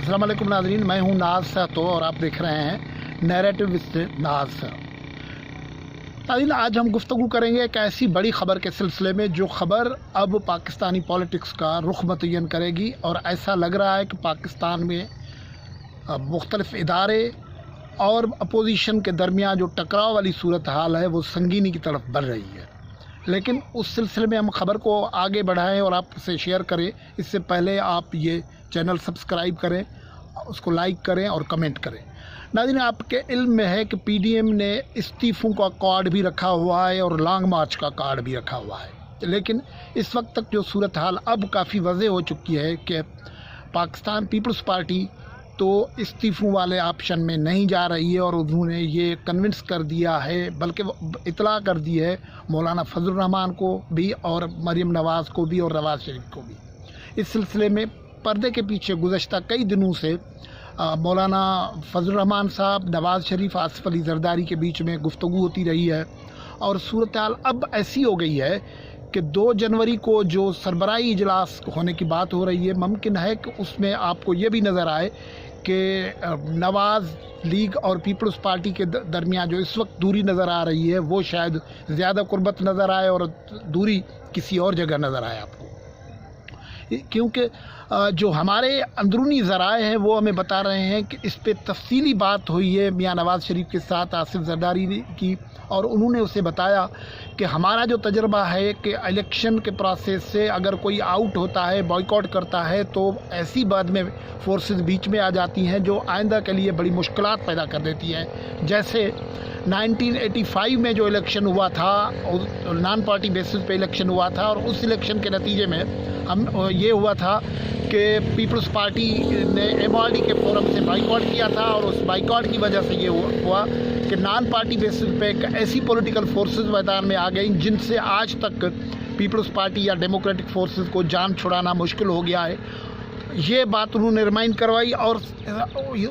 अस्सलाम वालेकुम नाज़रीन, मैं हूं नाज सहतो और आप देख रहे हैं नैरेटिव विद नाज। नाज़रीन, आज हम गुफ्तगू करेंगे एक ऐसी बड़ी ख़बर के सिलसिले में जो ख़बर अब पाकिस्तानी पॉलिटिक्स का रुख मुतय्यन करेगी। और ऐसा लग रहा है कि पाकिस्तान में मुख्तलिफ़ इदारे और अपोजिशन के दरमियान जो टकराव वाली सूरत हाल है वो संगीनी की तरफ बढ़ रही है। लेकिन उस सिलसिले में हम ख़बर को आगे बढ़ाएं और आपसे शेयर करें, इससे पहले आप ये चैनल सब्सक्राइब करें, उसको लाइक करें और कमेंट करें। नाज़रीन, आपके इल्म में है कि पीडीएम ने इस्तीफ़ों का कार्ड भी रखा हुआ है और लॉन्ग मार्च का कार्ड भी रखा हुआ है। लेकिन इस वक्त तक जो सूरत हाल अब काफ़ी वाज़ेह हो चुकी है कि पाकिस्तान पीपल्स पार्टी तो इस्तीफ़ों वाले ऑप्शन में नहीं जा रही है और उन्होंने ये कन्विंस कर दिया है, बल्कि इतला कर दी है मौलाना फजलुर रहमान को भी और मरीम नवाज़ को भी और नवाज़ शरीफ को भी। इस सिलसिले में पर्दे के पीछे गुज़श्ता कई दिनों से मौलाना फजलुर रहमान साहब, नवाज़ शरीफ, आसिफ अली जरदारी के बीच में गुफ्तगू होती रही है। और सूरत हाल अब ऐसी हो गई है कि 2 जनवरी को जो सरबराही इजलास होने की बात हो रही है, मुमकिन है कि उसमें आपको ये भी नज़र आए कि नवाज़ लीग और पीपल्स पार्टी के दरमियान जो इस वक्त दूरी नज़र आ रही है वो शायद ज़्यादा कुर्बत नज़र आए और दूरी किसी और जगह नज़र आए आपको। क्योंकि जो हमारे अंदरूनी ज़राए हैं वो हमें बता रहे हैं कि इस पे तफसीली बात हुई है मियाँ नवाज़ शरीफ के साथ आसिफ जरदारी की, और उन्होंने उसे बताया कि हमारा जो तजर्बा है कि इलेक्शन के प्रोसेस से अगर कोई आउट होता है, बॉयकॉट करता है, तो ऐसी बाद में फोर्सेस बीच में आ जाती हैं जो आइंदा के लिए बड़ी मुश्किलात पैदा कर देती हैं। जैसे 1985 में जो इलेक्शन हुआ था, नॉन पार्टी बेसिस पे इलेक्शन हुआ था, और उस इलेक्शन के नतीजे में हम ये हुआ था कि पीपल्स पार्टी ने MRD के फोरम से बाइकआउट किया था, और उस बाइकआउट की वजह से ये हुआ कि नॉन पार्टी बेसिस पे ऐसी पॉलिटिकल फोर्सेस मैदान में आ गई जिनसे आज तक पीपल्स पार्टी या डेमोक्रेटिक फोर्सेस को जान छुड़ाना मुश्किल हो गया है। ये बात उन्होंने रिमाइंड करवाई, और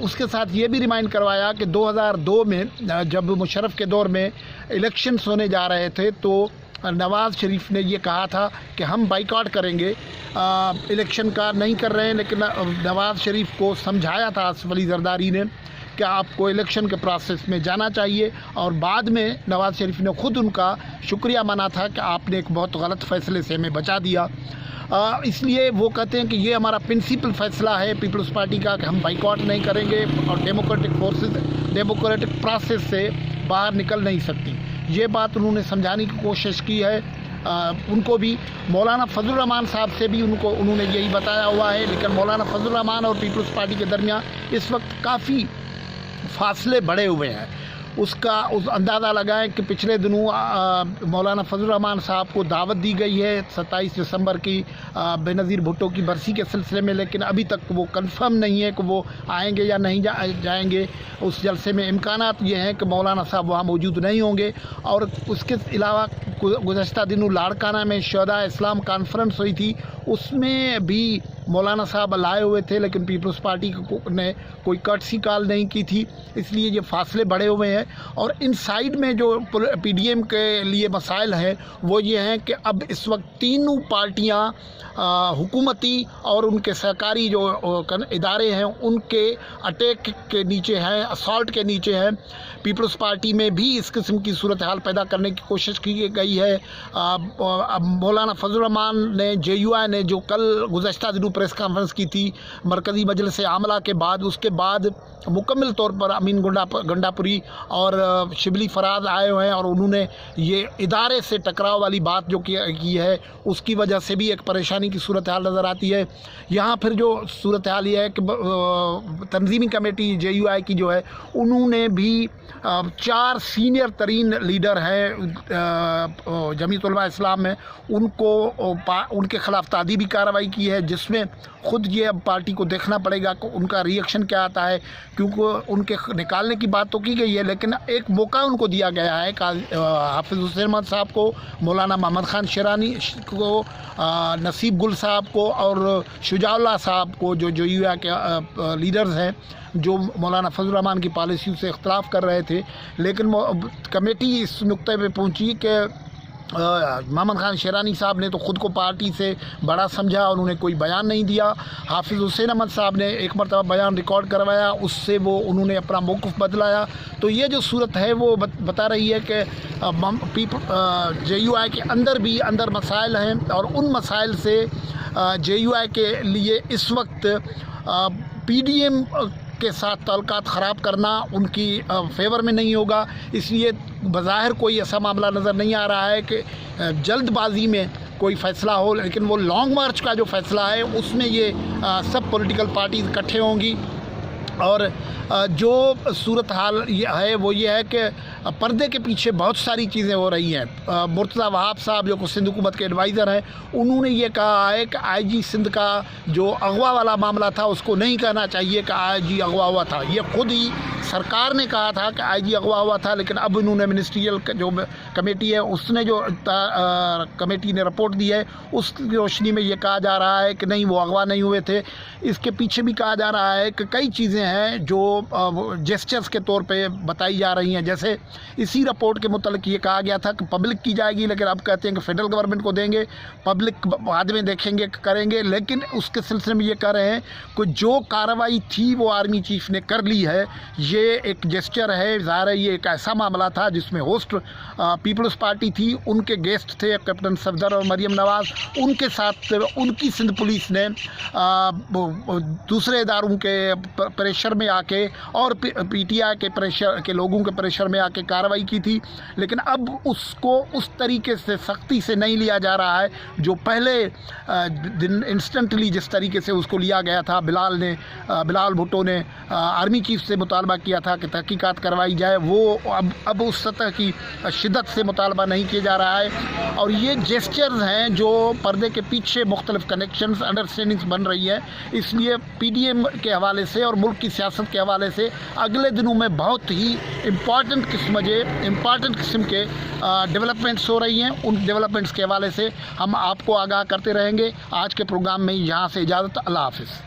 उसके साथ ये भी रिमाइंड करवाया कि 2002 में जब मुशर्रफ के दौर में इलेक्शंस होने जा रहे थे तो नवाज़ शरीफ ने ये कहा था कि हम बाइकआउट करेंगे, इलेक्शन का नहीं कर रहे हैं। लेकिन नवाज़ शरीफ को समझाया था आसिफ अली जरदारी ने कि आपको इलेक्शन के प्रोसेस में जाना चाहिए, और बाद में नवाज़ शरीफ ने ख़ुद उनका शुक्रिया माना था कि आपने एक बहुत गलत फ़ैसले से हमें बचा दिया। इसलिए वो कहते हैं कि ये हमारा प्रिंसिपल फ़ैसला है पीपल्स पार्टी का कि हम बाइकआउट नहीं करेंगे और डेमोक्रेटिक फोर्सेस डेमोक्रेटिक प्रोसेस से बाहर निकल नहीं सकती। ये बात उन्होंने समझाने की कोशिश की है। उनको भी मौलाना फजलुर रहमान साहब से भी उन्होंने यही बताया हुआ है। लेकिन मौलाना फजलुर रहमान और पीपल्स पार्टी के दरमियान इस वक्त काफ़ी फासले बढ़े हुए हैं। उस अंदाज़ा लगाएं कि पिछले दिनों मौलाना फजलुर रहमान साहब को दावत दी गई है 27 दिसंबर की बेनज़ीर भुट्टो की बरसी के सिलसिले में, लेकिन अभी तक वो कंफर्म नहीं है कि वो आएंगे या नहीं जाएंगे। उस जलसे में इम्कानात ये हैं कि मौलाना साहब वहाँ मौजूद नहीं होंगे। और उसके अलावा गुज़श्ता दिनों लाड़काना में शहदा इस्लाम कॉन्फ्रेंस हुई थी, उसमें भी मौलाना साहब लाए हुए थे, लेकिन पीपल्स पार्टी ने कोई कर्टसी कॉल नहीं की थी। इसलिए ये फासले बढ़े हुए हैं। और इन साइड में जो पीडीएम के लिए मसाइल हैं वो ये हैं कि अब इस वक्त तीनों पार्टियां हुकूमती और उनके सरकारी जो इदारे हैं उनके अटैक के नीचे हैं, असॉल्ट के नीचे हैं। पीपल्स पार्टी में भी इस किस्म की सूरत हाल पैदा करने की कोशिश की गई है। मौलाना फजलुर रहमान ने JUI ने जो कल गुज़श्ता दिनों प्रेस कॉन्फ्रेंस की थी मरकज़ी मजलिस आमला के बाद, उसके बाद मुकम्मल तौर पर अमीन गंडापुरी और शिबली फराज आए हुए हैं, और उन्होंने ये इदारे से टकराव वाली बात जो की है उसकी वजह से भी एक परेशानी की सूरत हाल नज़र आती है। यहाँ फिर जो सूरत हाल ये है कि तंजीमी कमेटी JUI की जो है उन्होंने भी 4 सीनियर तरीन लीडर हैं जमीयत उलमा इस्लाम में, उनके ख़िलाफ़ तादीबी कार्रवाई की है, जिसमें ख़ुद ये अब पार्टी को देखना पड़ेगा कि उनका रिएक्शन क्या आता है। क्योंकि उनके निकालने की बात तो की गई है, लेकिन एक मौका उनको दिया गया है हाफिज़ हुसैन अहमद साहब को, मौलाना मोहम्मद ख़ान शेरानी को, नसीब गुल साहब को और शुजाउल्लाह साहब को, जो JUI के लीडर्स हैं, जो मौलाना फजलुर रहमान की पॉलिसी से इख्तलाफ कर रहे थे। लेकिन कमेटी इस नुक्ते पे पहुंची कि मोहम्मद खान शेरानी साहब ने तो ख़ुद को पार्टी से बड़ा समझा, उन्होंने कोई बयान नहीं दिया। हाफिज़ हुसैन अहमद साहब ने एक मरतबा बयान रिकॉर्ड करवाया, उससे वो उन्होंने अपना मौक़िफ़ बदलाया। तो ये जो सूरत है वो बता रही है कि JUI के अंदर भी मसाइल हैं, और उन मसाइल से JUI के लिए इस वक्त PDM के साथ ताल्लुकात ख़राब करना उनकी फेवर में नहीं होगा। इसलिए बज़ाहिर कोई ऐसा मामला नज़र नहीं आ रहा है कि जल्दबाजी में कोई फ़ैसला हो, लेकिन वो लॉन्ग मार्च का जो फ़ैसला है उसमें ये सब पॉलिटिकल पार्टीज़ इकट्ठे होंगी। और जो सूरत हाल ये है वो ये है कि पर्दे के पीछे बहुत सारी चीज़ें हो रही हैं। मुर्तज़ा वहाब साहब जो सिंध हुकूमत के एडवाइज़र हैं, उन्होंने ये कहा है कि IG सिंध का जो अगवा वाला मामला था उसको नहीं कहना चाहिए कि IG अगवा हुआ था। ये ख़ुद ही सरकार ने कहा था कि IG अगवा हुआ था, लेकिन अब उन्होंने मिनिस्ट्रियल जो कमेटी है उसने जो कमेटी ने रिपोर्ट दी है उसकी रोशनी में ये कहा जा रहा है कि नहीं, वो अगवा नहीं हुए थे। इसके पीछे भी कहा जा रहा है कि कई चीज़ें हैं जो जेस्चर्स के तौर पे बताई जा रही हैं। जैसे इसी रिपोर्ट के मुतालिक ये कहा गया था कि पब्लिक की जाएगी, लेकिन अब कहते हैं कि फेडरल गवर्नमेंट को देंगे, पब्लिक बाद में देखेंगे करेंगे। लेकिन उसके सिलसिले में ये कह रहे हैं कि जो कार्रवाई थी वो आर्मी चीफ ने कर ली है, ये एक जेस्चर है। ज़ाहिर है ये एक ऐसा मामला था जिसमें होस्ट पीपल्स पार्टी थी, उनके गेस्ट थे कैप्टन सफदर और मरियम नवाज़, उनके साथ उनकी सिंध पुलिस ने दूसरे इदारों के प्रेशर में आके और PTI के प्रेशर के लोगों के प्रेशर में आके कार्रवाई की थी। लेकिन अब उसको उस तरीके से सख्ती से नहीं लिया जा रहा है जो पहले दिन इंस्टेंटली जिस तरीके से उसको लिया गया था। बिलाल भुट्टो ने आर्मी चीफ से मुतालबा किया था कि तहकीकात करवाई जाए, वो अब उस सतह की शिद्दत से मुतालबा नहीं किया जा रहा है। और ये जेस्चर्स हैं जो पर्दे के पीछे मुख्तलिफ कनेक्शंस अंडरस्टैंडिंग्स बन रही है। इसलिए PDM के हवाले से और मुल्क की सियासत के हवाले से अगले दिनों में बहुत ही इम्पॉर्टेंट किस्म के डेवलपमेंट्स हो रही हैं। उन डेवलपमेंट्स के हवाले से हम आपको आगाह करते रहेंगे। आज के प्रोग्राम में यहाँ से इजाज़त, अल्लाह हाफ़िज़।